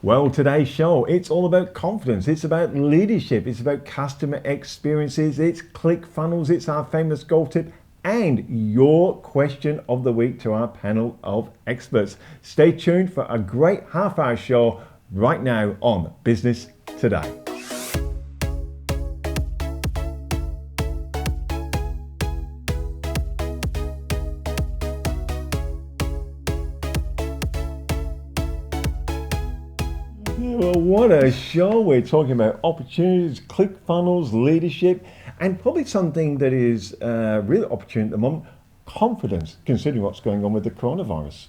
Well, today's show, it's all about confidence, it's about leadership, it's about customer experiences, it's ClickFunnels, it's our famous golf tip, and your question of the week to our panel of experts. Stay tuned for a great half-hour show right now on Business Today. Well, what a show. We're talking about opportunities, ClickFunnels, leadership, and probably something that is really opportune at the moment, confidence, considering what's going on with the coronavirus.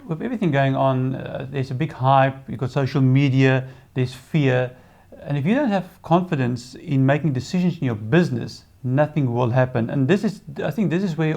With everything going on, there's a big hype, you've got social media, there's fear, and if you don't have confidence in making decisions in your business, nothing will happen. And I think this is where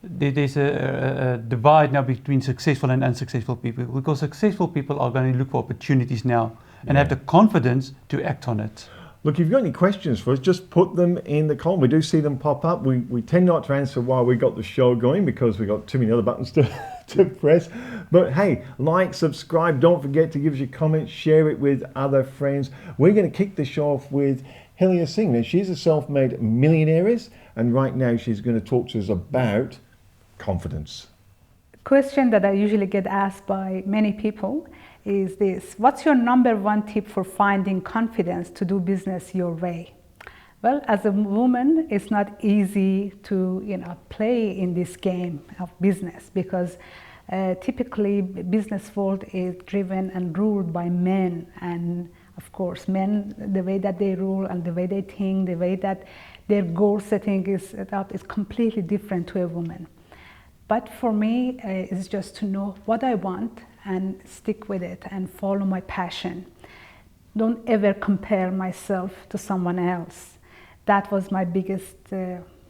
there's a divide now between successful and unsuccessful people, because successful people are going to look for opportunities now and have the confidence to act on it. Look, if you've got any questions for us, just put them in the column. We do see them pop up. We tend not to answer while we got the show going because we've got too many other buttons to press. But hey, like, subscribe, don't forget to give us your comments, share it with other friends. We're going to kick the show off with Hilya Singh. Now, she's a self-made millionaire, and right now she's going to talk to us about confidence. Question that I usually get asked by many people is this: what's your number one tip for finding confidence to do business your way? Well, as a woman, it's not easy to play in this game of business because typically business world is driven and ruled by men, and of course men, the way that they rule and the way they think, the way that their goal setting is set up is completely different to a woman. But for me, it's just to know what I want and stick with it and follow my passion. Don't ever compare myself to someone else. That was my biggest,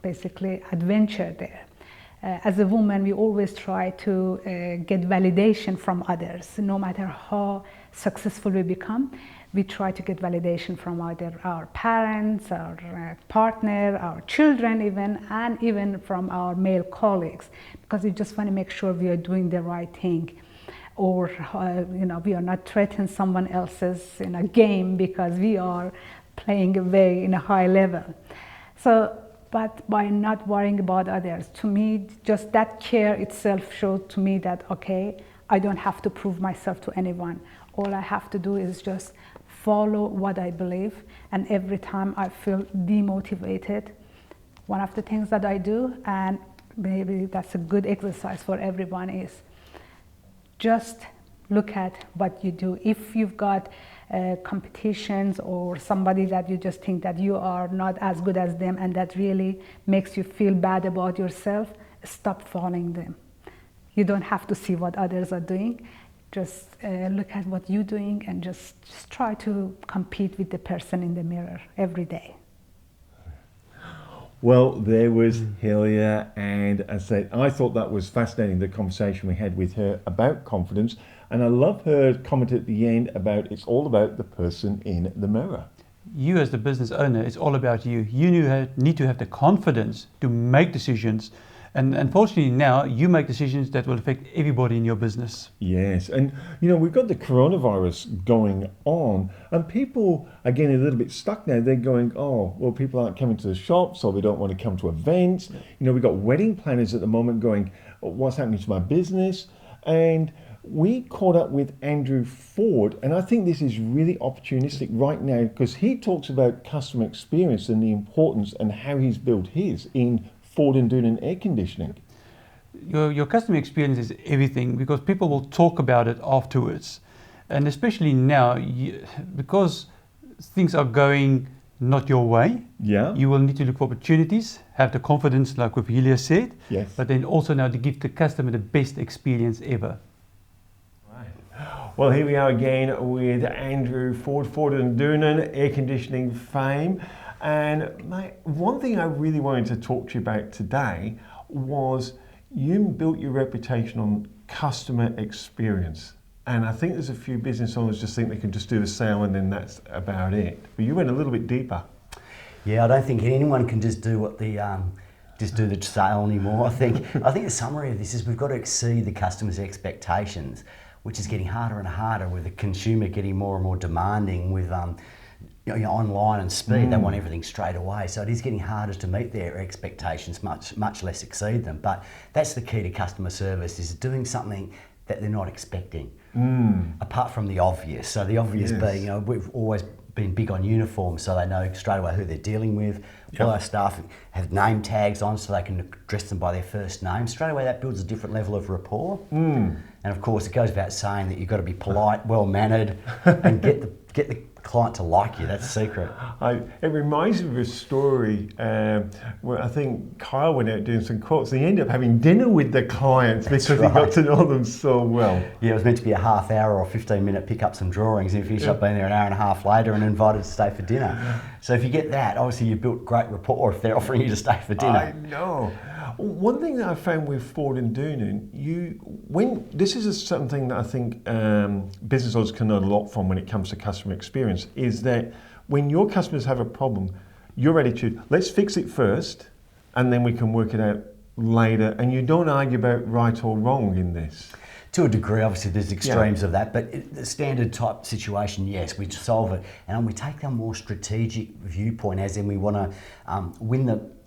basically, adventure there. As a woman, we always try to get validation from others. No matter how successful we become, we try to get validation from either our parents, our partner, our children even, and even from our male colleagues, because we just want to make sure we are doing the right thing, or we are not threatening someone else's game because we are playing in a high level. So, but by not worrying about others, to me, just that care itself showed to me that, okay, I don't have to prove myself to anyone. All I have to do is just follow what I believe, and every time I feel demotivated, one of the things that I do, and maybe that's a good exercise for everyone, is just look at what you do. If you've got competitions or somebody that you just think that you are not as good as them and that really makes you feel bad about yourself, stop following them. You don't have to see what others are doing. Just look at what you're doing and just try to compete with the person in the mirror every day. Well, there was Hilya, and I thought that was fascinating, the conversation we had with her about confidence, and I love her comment at the end about it's all about the person in the mirror. You as the business owner, it's all about you. You need to have the confidence to make decisions. And unfortunately now, you make decisions that will affect everybody in your business. Yes, and we've got the coronavirus going on, and people are getting a little bit stuck now. They're going, oh, well, people aren't coming to the shops, or they don't want to come to events. We've got wedding planners at the moment going, what's happening to my business? And we caught up with Andrew Ford, and I think this is really opportunistic right now because he talks about customer experience and the importance and how he's built his in Ford and Doonan air conditioning. Your customer experience is everything because people will talk about it afterwards. And especially now, because things are going not your way, you will need to look for opportunities, have the confidence like what Hilya said, but then also now to give the customer the best experience ever. Well, here we are again with Andrew Ford, Ford and Doonan, air conditioning fame. And mate, one thing I really wanted to talk to you about today was you built your reputation on customer experience. And I think there's a few business owners just think they can just do the sale and then that's about it. But you went a little bit deeper. Yeah, I don't think anyone can just do what just do the sale anymore. I think the summary of this is we've got to exceed the customer's expectations. which is getting harder and harder with the consumer getting more and more demanding with online and speed. They want everything straight away. So it is getting harder to meet their expectations, much less exceed them. But that's the key to customer service, is doing something that they're not expecting, apart from the obvious. So the obvious being, we've always been big on uniforms, so they know straight away who they're dealing with. All our staff have name tags on so they can address them by their first name. Straight away that builds a different level of rapport. And of course it goes without saying that you've got to be polite, well-mannered, and get the client to like you. That's the secret. It reminds me of a story where I think Kyle went out doing some quotes. He ended up having dinner with the clients because he got to know them so well. Yeah, it was meant to be a half hour or 15-minute pick up some drawings, and he finished up being there an hour and a half later and invited to stay for dinner. So if you get that, obviously you've built great rapport if they're offering you to stay for dinner. I know. One thing that I found with Ford and Doonan, this is something that I think business owners can learn a lot from when it comes to customer experience, is that when your customers have a problem, your attitude, let's fix it first, and then we can work it out later, and you don't argue about right or wrong in this. To a degree, obviously there's extremes of that, but the standard type situation, yes, we solve it, and we take a more strategic viewpoint, as in we want to win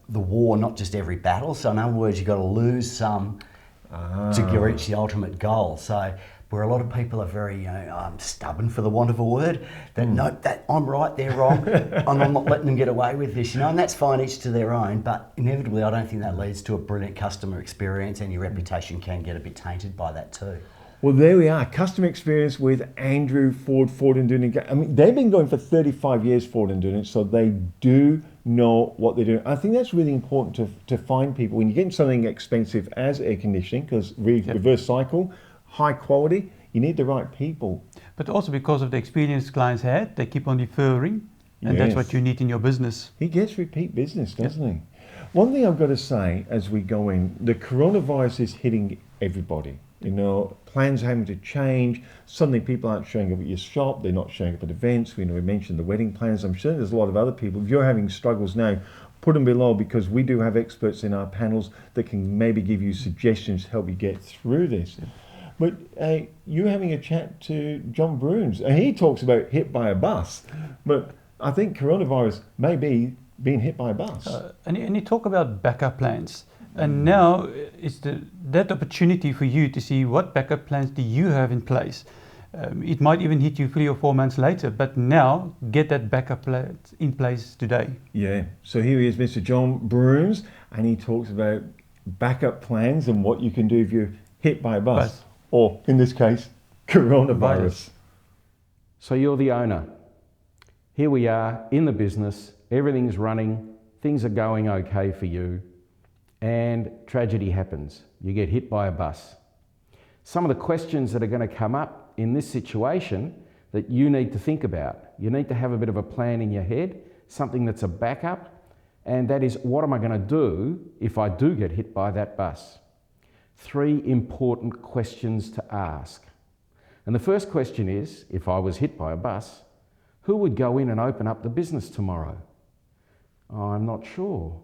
the war, not just every battle. So in other words, you've got to lose some to reach the ultimate goal. So where a lot of people are very stubborn, for the want of a word, that no, that I'm right, they're wrong, and I'm not letting them get away with this, and that's fine, each to their own, but inevitably I don't think that leads to a brilliant customer experience, and your reputation can get a bit tainted by that too. Well, there we are, customer experience with Andrew Ford and Doonan. I mean, they've been going for 35 years, Ford and Doonan, so they do know what they're doing. I think that's really important to find people. When you get something expensive as air conditioning, because reverse cycle, high quality, you need the right people. But also because of the experience clients had, they keep on referring, and that's what you need in your business. He gets repeat business, doesn't he? One thing I've got to say as we go in, the coronavirus is hitting everybody. Plans are having to change. Suddenly people aren't showing up at your shop, they're not showing up at events. We mentioned the wedding plans. I'm sure there's a lot of other people. If you're having struggles now, put them below, because we do have experts in our panels that can maybe give you suggestions to help you get through this. But you're having a chat to John Bruns, and he talks about hit by a bus. But I think coronavirus may be being hit by a bus. And you talk about backup plans. And now it's that opportunity for you to see what backup plans do you have in place. It might even hit you 3 or 4 months later, but now get that backup plan in place today. Yeah, so here he is, Mr. John Bruns, and he talks about backup plans and what you can do if you're hit by a bus. Or, in this case, coronavirus. So you're the owner. Here we are in the business, everything's running, things are going okay for you, and tragedy happens. You get hit by a bus. Some of the questions that are going to come up in this situation that you need to think about. You need to have a bit of a plan in your head, something that's a backup, and that is, what am I going to do if I do get hit by that bus? 3 important questions to ask. And the first question is, if I was hit by a bus, who would go in and open up the business tomorrow? Oh, I'm not sure.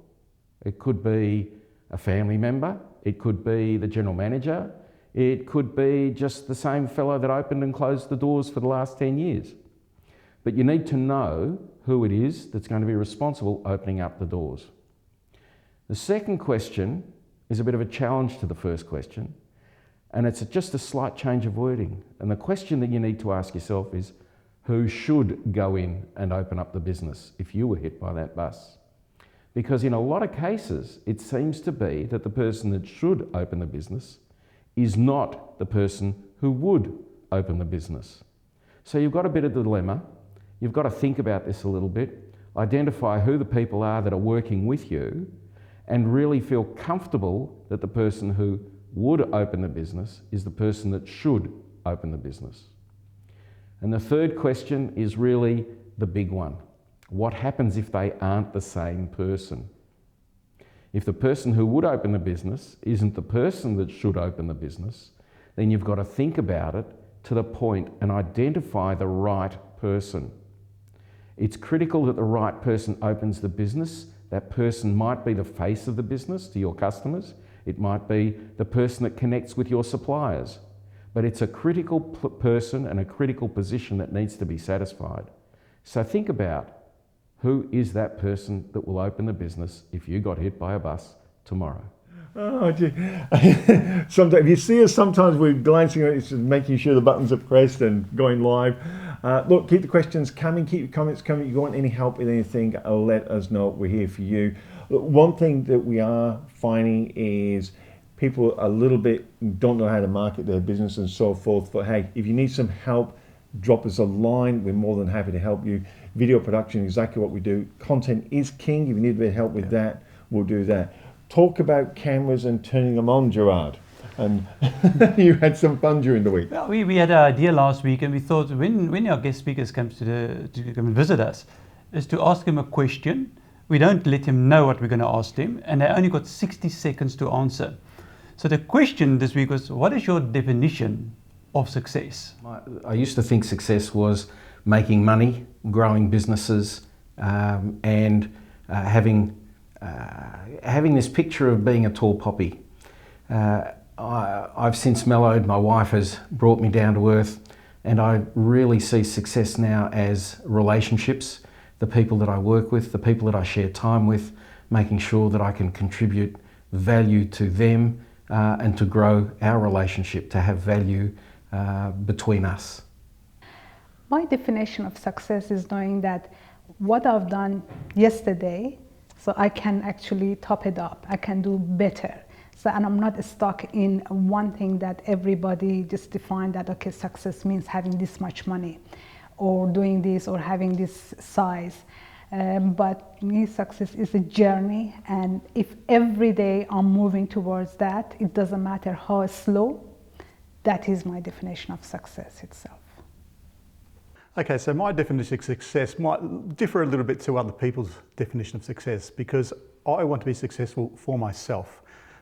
It could be a family member, it could be the general manager, it could be just the same fellow that opened and closed the doors for the last 10 years. But you need to know who it is that's going to be responsible opening up the doors. The second question is a bit of a challenge to the first question, and it's just a slight change of wording. And the question that you need to ask yourself is, who should go in and open up the business if you were hit by that bus? Because in a lot of cases, it seems to be that the person that should open the business is not the person who would open the business. So you've got a bit of dilemma. You've got to think about this a little bit, identify who the people are that are working with you, and really feel comfortable that the person who would open the business is the person that should open the business. And the third question is really the big one. What happens if they aren't the same person? If the person who would open the business isn't the person that should open the business, then you've got to think about it to the point and identify the right person. It's critical that the right person opens the business. That person might be the face of the business to your customers. It might be the person that connects with your suppliers. but it's a critical person and a critical position that needs to be satisfied. So think about who is that person that will open the business if you got hit by a bus tomorrow. Oh, gee. Sometimes, if you see us, sometimes we're glancing at it, just making sure the buttons are pressed and going live. Look, keep the questions coming, keep your comments coming. If you want any help with anything, let us know. We're here for you. Look, one thing that we are finding is people a little bit don't know how to market their business and so forth. But hey, if you need some help, drop us a line. We're more than happy to help you. Video production, exactly what we do. Content is king. If you need a bit of help with that, we'll do that. Talk about cameras and turning them on, Gerard. And you had some fun during the week. Well, we had an idea last week, and we thought when our guest speakers come to come and visit us, is to ask them a question. We don't let them know what we're going to ask them, and they only got 60 seconds to answer. So the question this week was, what is your definition of success? I used to think success was making money, growing businesses, and having this picture of being a tall poppy. I've since mellowed. My wife has brought me down to earth, and I really see success now as relationships, the people that I work with, the people that I share time with, making sure that I can contribute value to them and to grow our relationship, to have value between us. My definition of success is knowing that what I've done yesterday, so I can actually top it up, I can do better. So, and I'm not stuck in one thing that everybody just defined that, okay, success means having this much money or doing this or having this size. But me, success is a journey, and if every day I'm moving towards that, it doesn't matter how slow, that is my definition of success itself. Okay, so my definition of success might differ a little bit to other people's definition of success, because I want to be successful for myself.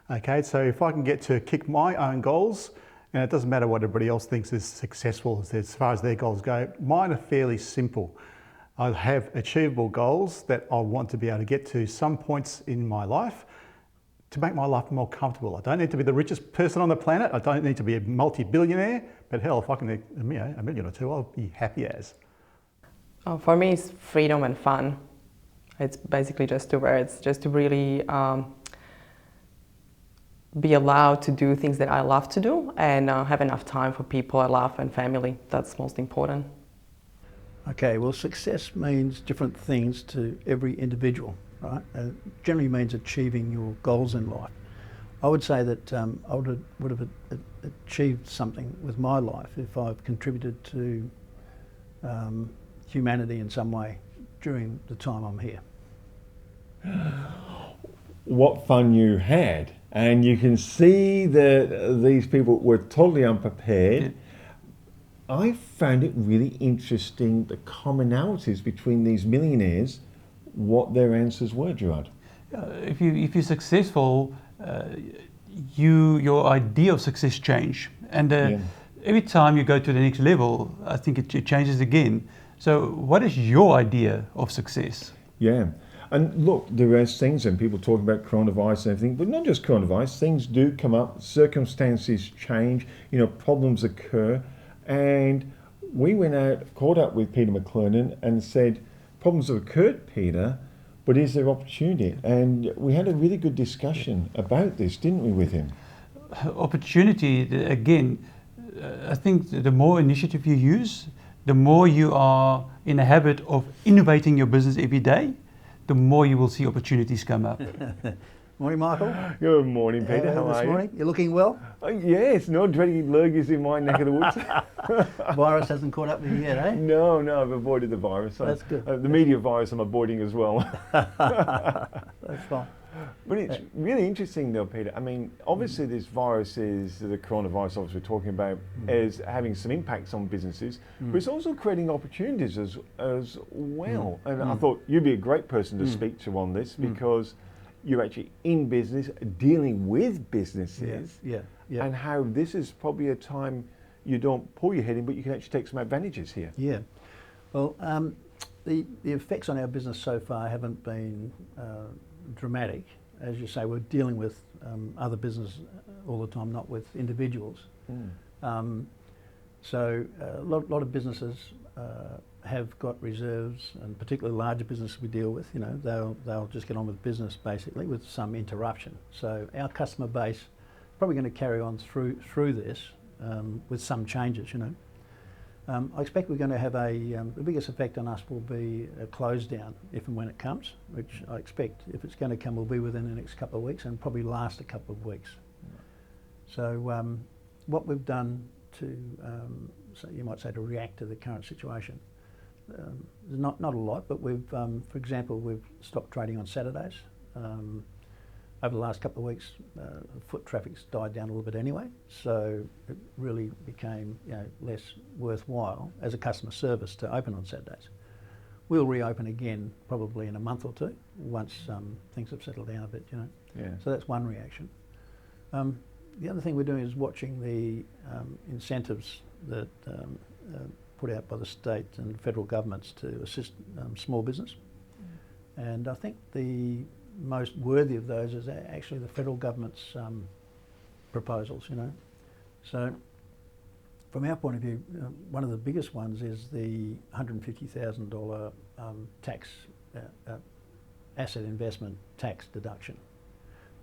Okay, so if I can get to kick my own goals, and it doesn't matter what everybody else thinks is successful as far as their goals go, mine are fairly simple. I have achievable goals that I want to be able to get to some points in my life to make my life more comfortable. I don't need to be the richest person on the planet. I don't need to be a multi-billionaire, but hell, if I can make $1 million or two, I'll be happy as. For me, it's freedom and fun. It's basically just two words, just to really be allowed to do things that I love to do and have enough time for people I love and family. That's most important. Okay, well, success means different things to every individual, right? It generally means achieving your goals in life. I would say that I would have achieved something with my life if I've contributed to humanity in some way during the time I'm here. What fun you had. And you can see that these people were totally unprepared. Yeah. I found it really interesting, the commonalities between these millionaires, what their answers were, Gerard. If you're successful, your idea of success change, and every time you go to the next level, I think it changes again. So, what is your idea of success? Yeah, and look, there are things, and people talk about coronavirus and everything, but not just coronavirus. Things do come up, circumstances change, problems occur. And we went out, caught up with Peter McClernand and said, problems have occurred, Peter, but is there opportunity? And we had a really good discussion about this, didn't we, with him? Opportunity, again, I think the more initiative you use, the more you are in a habit of innovating your business every day, the more you will see opportunities come up. Morning, Michael. Good morning, Peter. How are you? Morning. You're looking well? Yes, no dreading lurgies in my neck of the woods. Virus hasn't caught up with you yet, eh? No, I've avoided the virus. That's good. The media virus I'm avoiding as well. That's fine. But it's really interesting though, Peter. I mean, obviously this virus is, the coronavirus obviously we're talking about, is having some impacts on businesses, but it's also creating opportunities as well. And I thought you'd be a great person to speak to on this, because you're actually in business, dealing with businesses, and how this is probably a time you don't pull your head in, but you can actually take some advantages here. Yeah. Well, the effects on our business so far haven't been dramatic. As you say, we're dealing with other business all the time, not with individuals. So a lot of businesses have got reserves, and particularly larger businesses we deal with, they'll just get on with business basically with some interruption. So our customer base is probably going to carry on through this with some changes, I expect we're going to have the biggest effect on us will be a close down if and when it comes, which I expect, if it's going to come, will be within the next couple of weeks and probably last a couple of weeks. So what we've done to, so you might say, to react to the current situation, there's not a lot, but we've, for example, we've stopped trading on Saturdays. Over the last couple of weeks, foot traffic's died down a little bit anyway, so it really became less worthwhile as a customer service to open on Saturdays. We'll reopen again probably in a month or two once things have settled down a bit, Yeah. So that's one reaction. The other thing we're doing is watching the incentives that put out by the state and federal governments to assist small business. And I think the most worthy of those is actually the federal government's proposals, So from our point of view, one of the biggest ones is the $150,000 tax asset investment tax deduction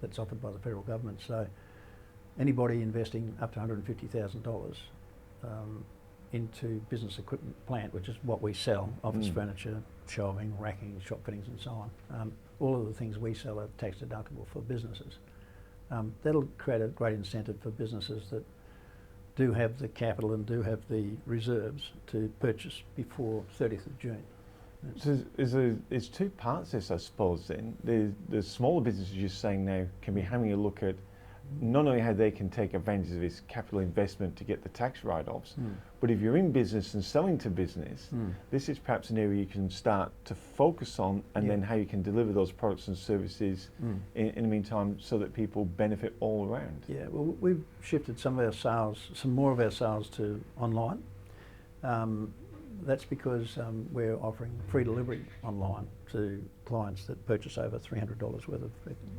that's offered by the federal government. So anybody investing up to $150,000 into business equipment plant, which is what we sell, office furniture, shelving, racking, shop fittings and so on. All of the things we sell are tax deductible for businesses. That'll create a great incentive for businesses that do have the capital and do have the reserves to purchase before 30th of June. So there's two parts to this, I suppose, then. The smaller businesses you're saying now can be having a look at not only how they can take advantage of this capital investment to get the tax write-offs, but if you're in business and selling to business, this is perhaps an area you can start to focus on, and then how you can deliver those products and services in the meantime so that people benefit all around. Yeah, well, we've shifted some more of our sales to online. That's because we're offering free delivery online to clients that purchase over $300 worth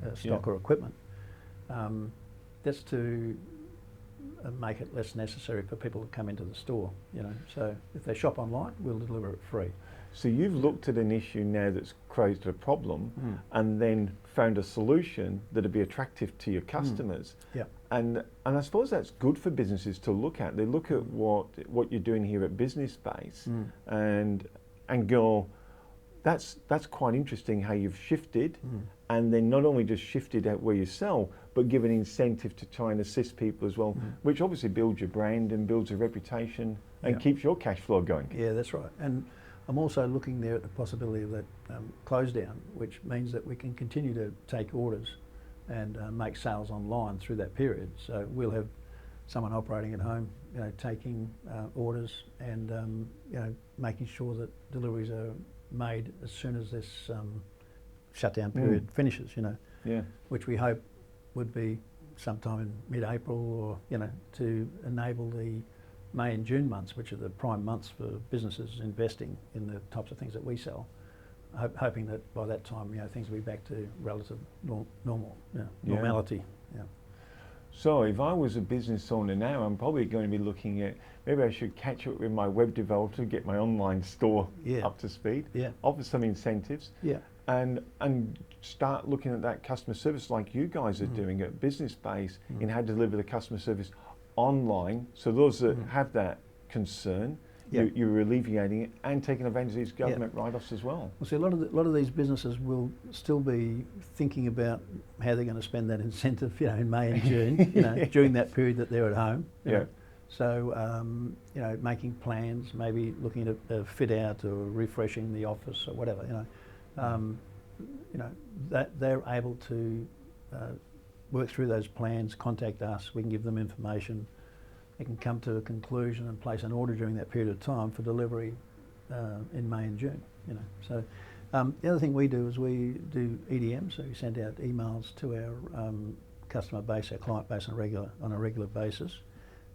of stock or equipment. That's to make it less necessary for people to come into the store, So if they shop online, we'll deliver it free. So you've looked at an issue now that's created a problem and then found a solution that'd be attractive to your customers. Yeah. And I suppose that's good for businesses to look at. They look at what you're doing here at Business Base and go, that's quite interesting how you've shifted, and then not only just shifted out where you sell, but give an incentive to try and assist people as well, which obviously builds your brand and builds a reputation and keeps your cash flow going. Yeah, that's right. And I'm also looking there at the possibility of that close down, which means that we can continue to take orders and make sales online through that period. So we'll have someone operating at home, taking orders and making sure that deliveries are made as soon as this shutdown period finishes, which we hope would be sometime in mid-April, or to enable the May and June months, which are the prime months for businesses investing in the types of things that we sell. Hoping that by that time, things will be back to relative normality. Yeah. So if I was a business owner now, I'm probably going to be looking at, maybe I should catch up with my web developer to get my online store up to speed, offer some incentives, and start looking at that customer service like you guys are doing at Business Base in how to deliver the customer service online. So those that have that concern, you're alleviating it and taking advantage of these government write-offs as well. Well, see, a lot of these businesses will still be thinking about how they're going to spend that incentive, in May and June, during that period that they're at home. So, making plans, maybe looking at a fit out or refreshing the office or whatever. That they're able to work through those plans, contact us. We can give them information. They can come to a conclusion and place an order during that period of time for delivery in May and June. So the other thing we do is we do EDM, so we send out emails to our customer base, our client base on a regular basis.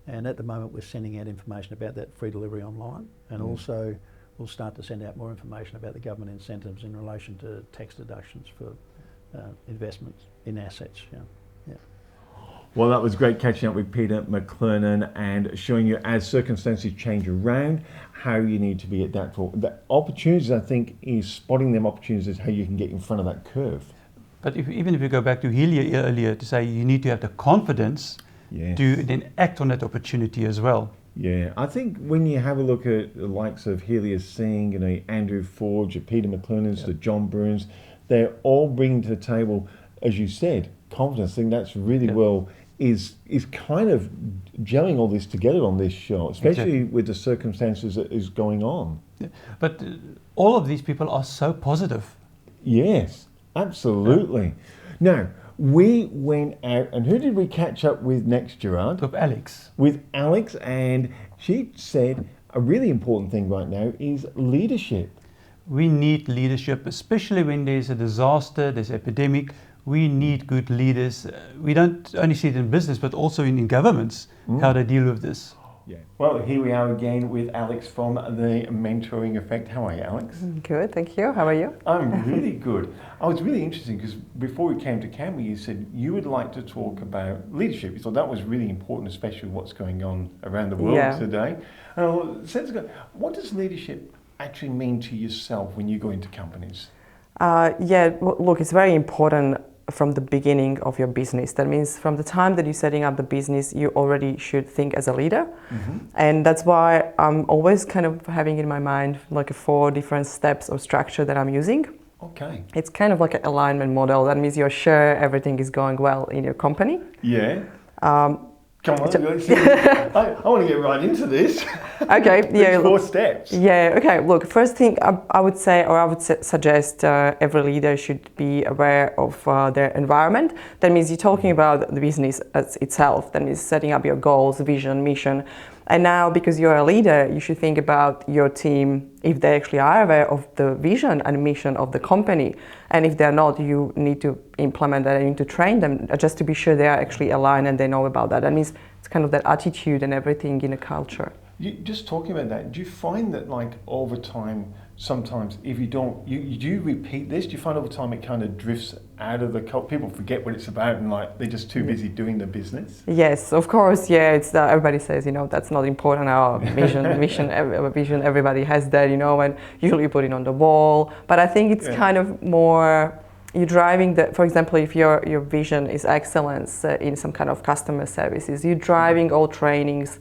And at the moment, we're sending out information about that free delivery online, and also we'll start to send out more information about the government incentives in relation to tax deductions for investments in assets. Well, that was great catching up with Peter McLernon and showing you as circumstances change around, how you need to be adaptable. The opportunities, I think, is spotting them opportunities, how you can get in front of that curve. But even if you go back to Helia earlier to say you need to have the confidence to then act on that opportunity as well. Yeah, I think when you have a look at the likes of Helia Singh, you know, Andrew Forge, Peter McLernon's, the John Bruins, they're all bringing to the table, as you said, confidence. I think that's really well is kind of gelling all this together on this show, especially with the circumstances that is going on. Yeah. But all of these people are so positive. Yes, absolutely. Now, we went out, and who did we catch up with next, Gerard? With Alex. With Alex, and she said a really important thing right now is leadership. We need leadership, especially when there's a disaster, there's epidemic. We need good leaders. We don't only see it in business, but also in governments, how they deal with this. Yeah. Well, here we are again with Alex from the Mentoring Effect. How are you, Alex? Good, thank you. How are you? I'm really good. I was really interesting because before we came to camera, you said you would like to talk about leadership. You thought that was really important, especially what's going on around the world today. What does leadership actually mean to yourself when you go into companies? Look, it's very important from the beginning of your business. That means from the time that you're setting up the business, you already should think as a leader. And that's why I'm always kind of having in my mind like 4 different steps or structure that I'm using. Okay. It's kind of like an alignment model. That means you're sure everything is going well in your company. Yeah. Come on, I want to get right into this. Okay, yeah. 4 steps. Yeah, okay. Look, first thing I would say, or I would suggest every leader should be aware of their environment. That means you're talking about the business as itself. That means setting up your goals, vision, mission. And now, because you're a leader, you should think about your team, if they actually are aware of the vision and mission of the company. And if they're not, you need to implement that and you need to train them just to be sure they are actually aligned and they know about that. That means it's kind of that attitude and everything in a culture. Just talking about that, do you find that like over time, sometimes if you don't, you do repeat this, do you find over time it kind of drifts out of the culture? People forget what it's about and like they're just too busy doing the business? Yes, of course, yeah. It's everybody says, you know, that's not important. Our vision, everybody has that, you know, and usually you put it on the wall. But I think it's kind of more, you're driving the, for example, if your vision is excellence in some kind of customer services, you're driving all trainings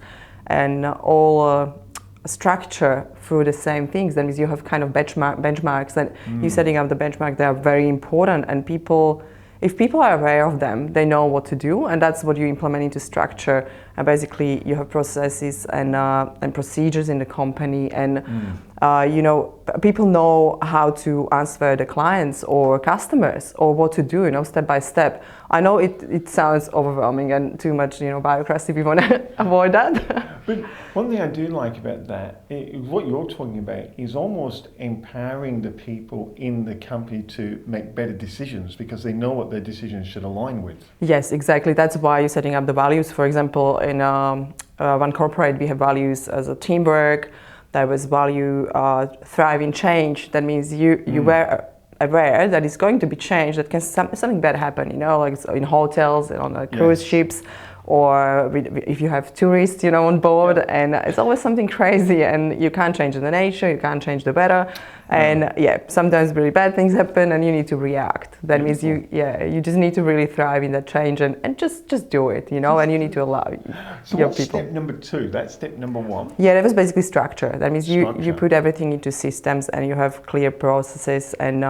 and all structure through the same things. That means you have kind of benchmarks and you're setting up the benchmark. They are very important, and if people are aware of them, they know what to do, and that's what you implement into structure. And basically you have processes and procedures in the company, and you know, people know how to answer the clients or customers or what to do, you know, step by step. I know it sounds overwhelming and too much, you know, bureaucracy. We want to avoid that. But one thing I do like about that, what you're talking about, is almost empowering the people in the company to make better decisions because they know what their decisions should align with. Yes, exactly. That's why you're setting up the values. For example, in one corporate, we have values as a teamwork. There was value thrive in change. That means you were aware that it's going to be change, that can something bad happen, you know, like in hotels and on cruise ships, or if you have tourists, you know, on board, and it's always something crazy, and you can't change the nature, you can't change the weather, and sometimes really bad things happen, and you need to react. That means you just need to really thrive in that change and just do it, you know, and you need to allow your people. Step number 2? That's step number 1. Yeah, that was basically structure. That means you put everything into systems and you have clear processes, and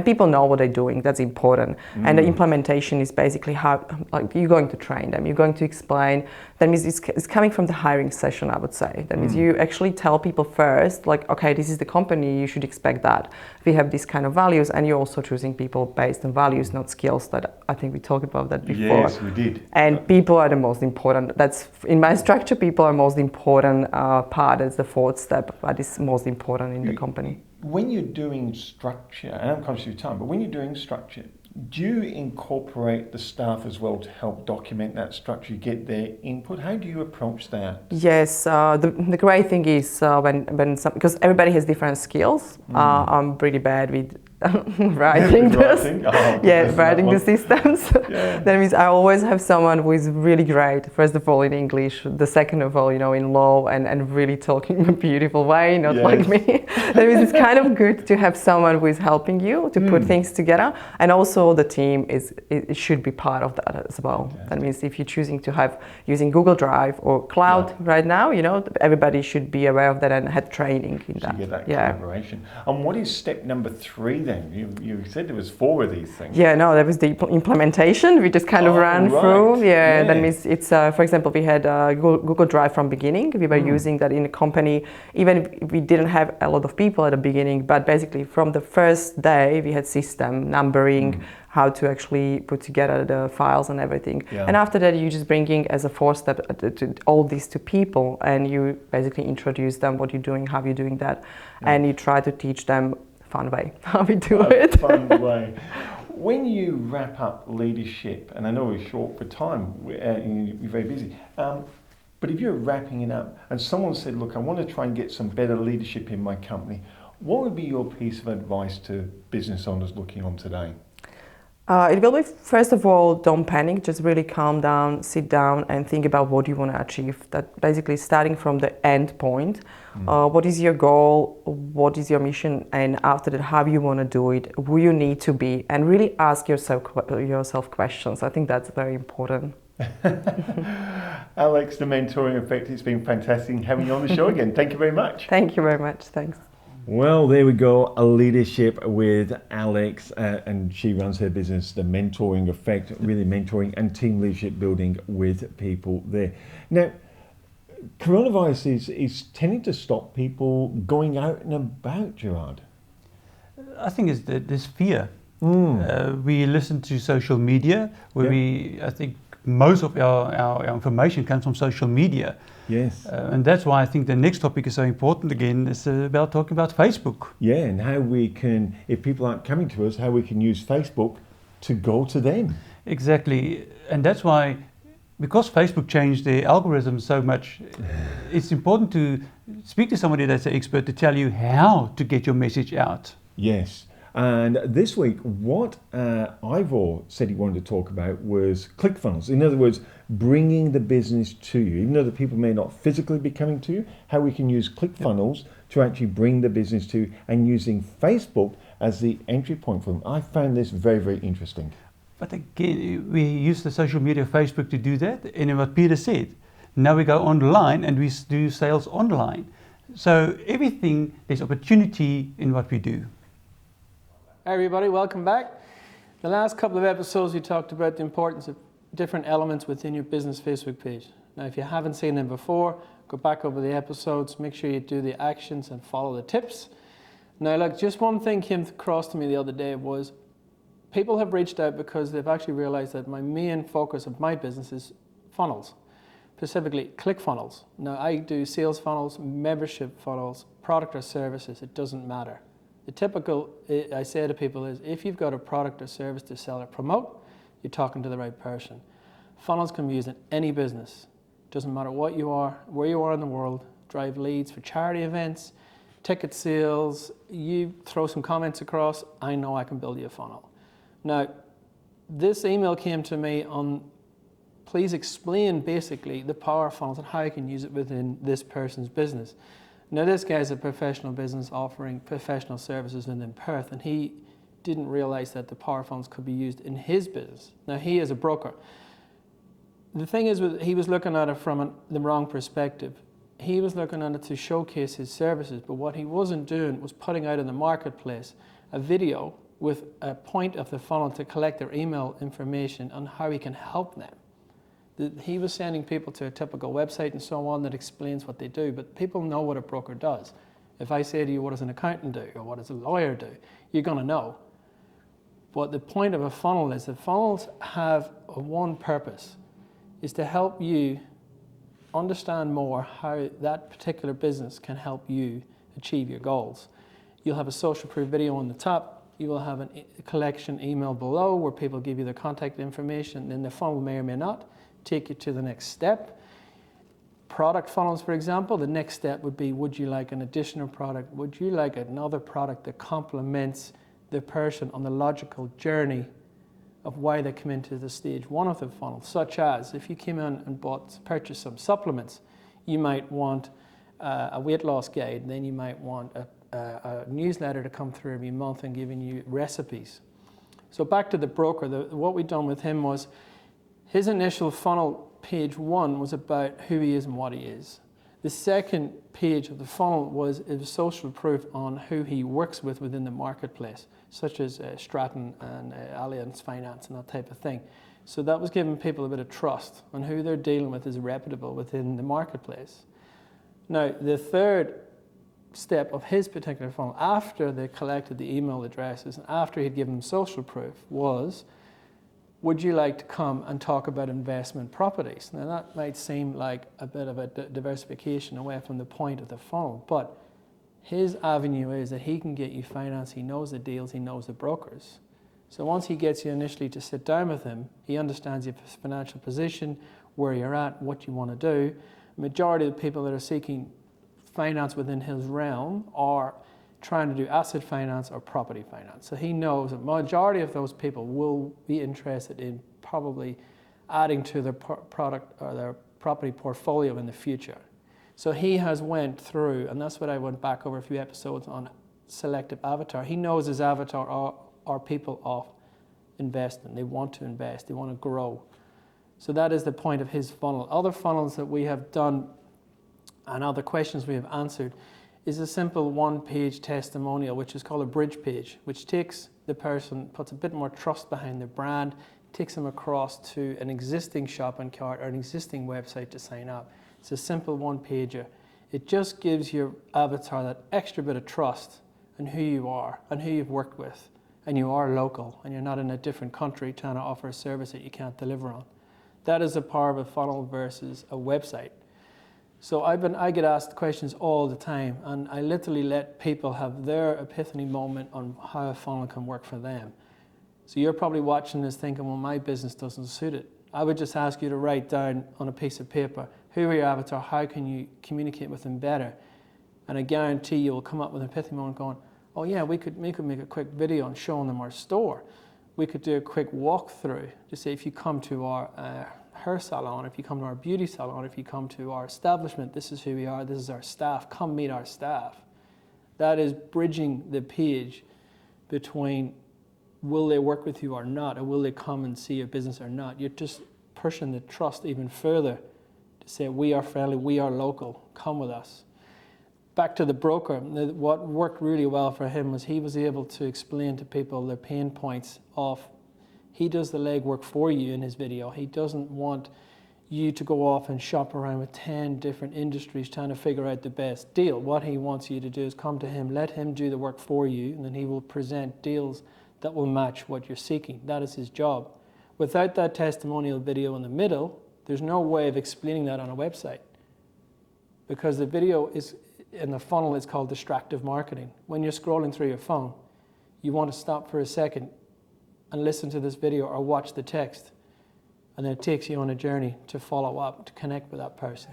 people know what they're doing. That's important. And the implementation is basically how, like, you're going to train them, you're going to explain. That means it's coming from the hiring session, I would say. That means you actually tell people first, like, okay, this is the company, you should expect that. We have these kind of values, and you're also choosing people based on values, not skills. That I think we talked about that before. Yes, we did. And people are the most important. That's in my structure. People are most important part. It's the 4th step, but it's most important in the company. When you're doing structure, and I'm conscious of your time, but when you're doing structure, do you incorporate the staff as well to help document that structure, get their input? How do you approach that? Yes, the great thing is because everybody has different skills. I'm pretty bad with writing this. Writing the one. systems. Yeah. That means I always have someone who is really great, first of all in English, the second of all, in law, and really talking in a beautiful way, not like me. That means it's kind of good to have someone who is helping you to put things together, and also the team it should be part of that as well. Okay. That means if you're choosing to have using Google Drive or cloud right now, everybody should be aware of that and have training in that. You get that collaboration. And what is step number 3 then? You said there was 4 of these things. Yeah, no, that was the implementation. We just kind of ran through. Yeah, that means it's, for example, we had Google Drive from beginning. We were using that in the company, even if we didn't have a lot of people at the beginning, but basically from the first day we had system, numbering, how to actually put together the files and everything. Yeah. And after that, you just bringing as a 4-step all these to people, and you basically introduce them what you're doing, how you're doing that, and you try to teach them fun way how we do it. Fun way. When you wrap up leadership, and I know we're short for time, you're very busy, but if you're wrapping it up and someone said, look, I want to try and get some better leadership in my company, what would be your piece of advice to business owners looking on today? It will be, first of all, don't panic, just really calm down, sit down and think about what you want to achieve. That basically starting from the end point, what is your goal, what is your mission, and after that, how you want to do it, who you need to be, and really ask yourself questions. I think that's very important. Alex, the Mentoring Effect, it's been fantastic having you on the show again. Thank you very much. Thank you very much. Thanks. Well, there we go, a leadership with Alex, and she runs her business, The Mentoring Effect, really mentoring and team leadership building with people there. Now, coronavirus is tending to stop people going out and about, Gerard. I think it's this fear. We listen to social media, where I think most of our information comes from social media. Yes. And that's why I think the next topic is so important again. It's about talking about Facebook. Yeah, and how we can, if people aren't coming to us, how we can use Facebook to go to them. Exactly. And that's why, because Facebook changed their algorithm so much, it's important to speak to somebody that's an expert to tell you how to get your message out. Yes. And this week, what Ivor said he wanted to talk about was ClickFunnels. In other words, bringing the business to you. Even though the people may not physically be coming to you, how we can use ClickFunnels to actually bring the business to you, and using Facebook as the entry point for them. I found this very, very interesting. But again, we use the social media, Facebook, to do that. And what Peter said, now we go online and we do sales online. So everything, there's opportunity in what we do. Hi everybody, welcome back. The last couple of episodes we talked about the importance of different elements within your business Facebook page. Now if you haven't seen them before, go back over the episodes, make sure you do the actions and follow the tips. Now look, just one thing came across to me the other day was people have reached out because they've actually realized that my main focus of my business is funnels, specifically ClickFunnels. Now I do sales funnels, membership funnels, product or services, it doesn't matter. The typical, I say to people, is if you've got a product or service to sell or promote, you're talking to the right person. Funnels can be used in any business. Doesn't matter what you are, where you are in the world, drive leads for charity events, ticket sales, you throw some comments across, I know I can build you a funnel. Now, this email came to me on, please explain basically the power of funnels and how you can use it within this person's business. Now this guy's a professional business offering professional services within Perth, and he didn't realize that the power funnels could be used in his business. Now he is a broker. The thing is, he was looking at it from the wrong perspective. He was looking at it to showcase his services, but what he wasn't doing was putting out in the marketplace a video with a point of the funnel to collect their email information on how he can help them. He was sending people to a typical website and so on that explains what they do, but people know what a broker does. If I say to you, what does an accountant do, or what does a lawyer do, you're going to know. But the point of a funnel is that funnels have one purpose, is to help you understand more how that particular business can help you achieve your goals. You'll have a social proof video on the top, you will have a collection email below where people give you their contact information, and the funnel may or may not take you to the next step. Product funnels, for example, the next step would be, would you like an additional product? Would you like another product that complements the person on the logical journey of why they come into the stage one of the funnel, such as if you came in and purchased some supplements, you might want a weight loss guide, then you might want a newsletter to come through every month and giving you recipes. So back to the broker, what we've done with him was his initial funnel, page 1, was about who he is and what he is. The second page of the funnel was social proof on who he works with within the marketplace, such as Stratton and Allianz Finance and that type of thing. So that was giving people a bit of trust on who they're dealing with is reputable within the marketplace. Now, the third step of his particular funnel, after they collected the email addresses and after he'd given them social proof, was, would you like to come and talk about investment properties? Now that might seem like a bit of a diversification away from the point of the funnel, but his avenue is that he can get you finance, he knows the deals, he knows the brokers. So once he gets you initially to sit down with him, he understands your financial position, where you're at, what you want to do. Majority of the people that are seeking finance within his realm are trying to do asset finance or property finance. So he knows that majority of those people will be interested in probably adding to their product or their property portfolio in the future. So he has went through, and that's what I went back over a few episodes on selective avatar. He knows his avatar are people of investing. They want to invest, they want to grow. So that is the point of his funnel. Other funnels that we have done and other questions we have answered is a simple one-page testimonial, which is called a bridge page, which takes the person, puts a bit more trust behind their brand, takes them across to an existing shopping cart or an existing website to sign up. It's a simple one-pager. It just gives your avatar that extra bit of trust in who you are and who you've worked with, and you are local and you're not in a different country trying to offer a service that you can't deliver on. That is the power of a funnel versus a website. So I get asked questions all the time, and I literally let people have their epiphany moment on how a funnel can work for them. So you're probably watching this thinking, well, my business doesn't suit it. I would just ask you to write down on a piece of paper, who are your avatar, how can you communicate with them better? And I guarantee you will come up with an epiphany moment going, oh yeah, we could make a quick video on showing them our store. We could do a quick walkthrough to say if you come to our hair salon, if you come to our beauty salon, if you come to our establishment, this is who we are, this is our staff, come meet our staff. That is bridging the page between will they work with you or not, or will they come and see your business or not. You're just pushing the trust even further to say we are friendly, we are local, come with us. Back to the broker, what worked really well for him was he was able to explain to people their pain points of he does the legwork for you in his video. He doesn't want you to go off and shop around with 10 different industries trying to figure out the best deal. What he wants you to do is come to him, let him do the work for you, and then he will present deals that will match what you're seeking. That is his job. Without that testimonial video in the middle, there's no way of explaining that on a website, because the video is in the funnel is called distractive marketing. When you're scrolling through your phone, you want to stop for a second and listen to this video or watch the text, and then it takes you on a journey to follow up, to connect with that person.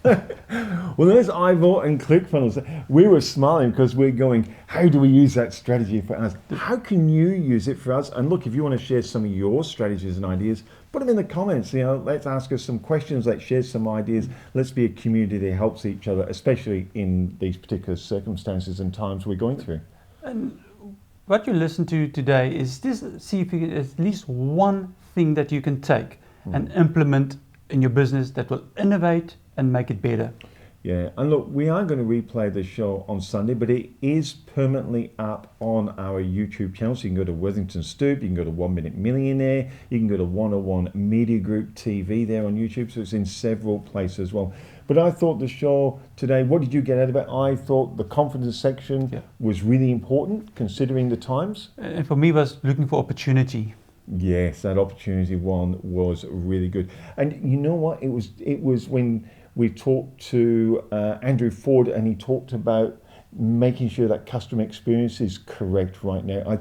Well, there's iVault and ClickFunnels. We were smiling because we're going, how do we use that strategy for us? How can you use it for us? And look, if you want to share some of your strategies and ideas, put them in the comments. You know, let's ask us some questions, let's share some ideas. Let's be a community that helps each other, especially in these particular circumstances and times we're going through. And what you listen to today is this, see if you can, at least one thing that you can take and implement in your business that will innovate and make it better. Yeah, and look, we are going to replay the show on Sunday, but it is permanently up on our YouTube channel. So you can go to Worthington Stoop, you can go to 1 Minute Millionaire, you can go to 101 Media Group TV there on YouTube. So it's in several places as well. But I thought the show today, what did you get out of it? I thought the confidence section was really important considering the times. And for me, was looking for opportunity. Yes, that opportunity one was really good. And you know what? It was when we talked to Andrew Ford, and he talked about making sure that customer experience is correct right now.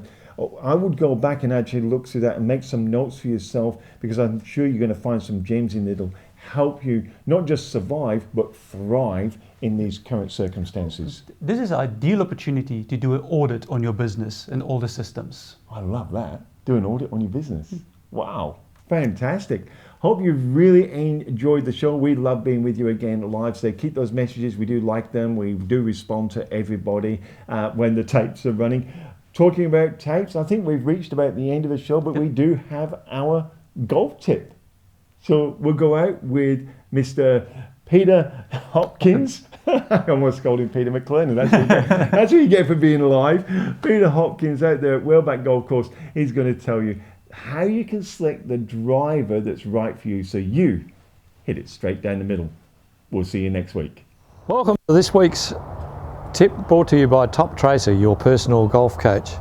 I would go back and actually look through that and make some notes for yourself, because I'm sure you're going to find some gems in that'll help you not just survive, but thrive in these current circumstances. This is an ideal opportunity to do an audit on your business and all the systems. I love that. Do an audit on your business. Wow, fantastic. Hope you really enjoyed the show. We love being with you again live today. Keep those messages. We do like them. We do respond to everybody when the tapes are running. Talking about tapes, I think we've reached about the end of the show, but we do have our golf tip. So we'll go out with Mr. Peter Hopkins. I almost called him Peter McLennan. That's what you get for being alive. Peter Hopkins out there at Whaleback Golf Course. He's going to tell you how you can select the driver that's right for you so you hit it straight down the middle. We'll see you next week. Welcome to this week's tip brought to you by Top Tracer, your personal golf coach.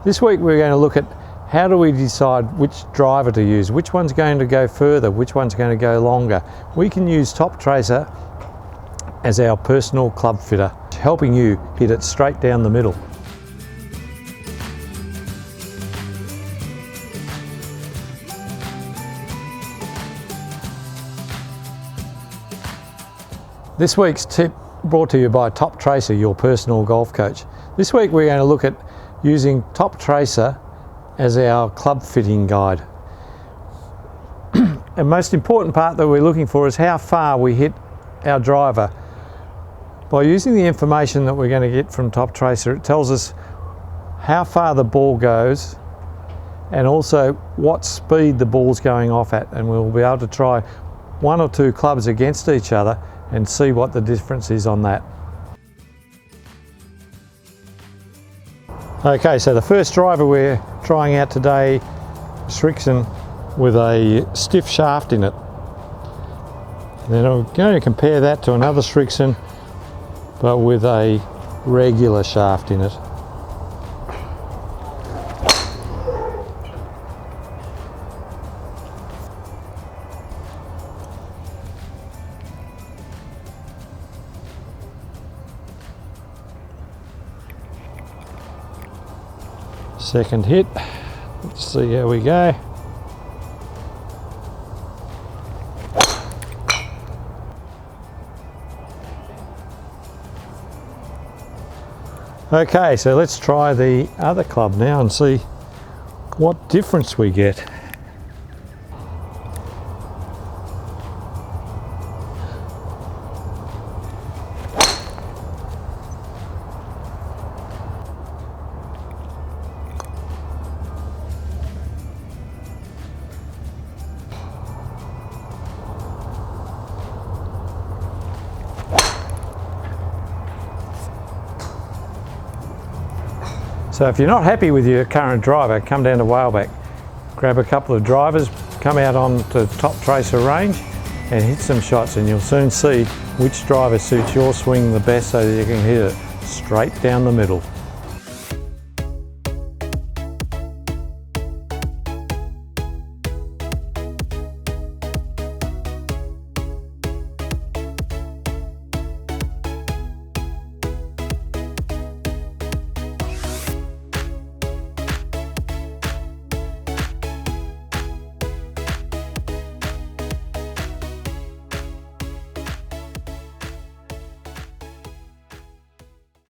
This week we're going to look at how do we decide which driver to use, which one's going to go further, which one's going to go longer. We can use Top Tracer as our personal club fitter, helping you hit it straight down the middle. This week's tip brought to you by Top Tracer, your personal golf coach. This week we're going to look at using Top Tracer as our club fitting guide. The most important part that we're looking for is how far we hit our driver. By using the information that we're going to get from Top Tracer, it tells us how far the ball goes and also what speed the ball's going off at, and we'll be able to try one or two clubs against each other and see what the difference is on that. Okay, so the first driver we're trying out today, Srixon, with a stiff shaft in it. Then I'm going to compare that to another Srixon, but with a regular shaft in it. Second hit, let's see how we go. Okay, so let's try the other club now and see what difference we get. So if you're not happy with your current driver, come down to Whaleback, grab a couple of drivers, come out on the Top Tracer range and hit some shots, and you'll soon see which driver suits your swing the best so that you can hit it straight down the middle.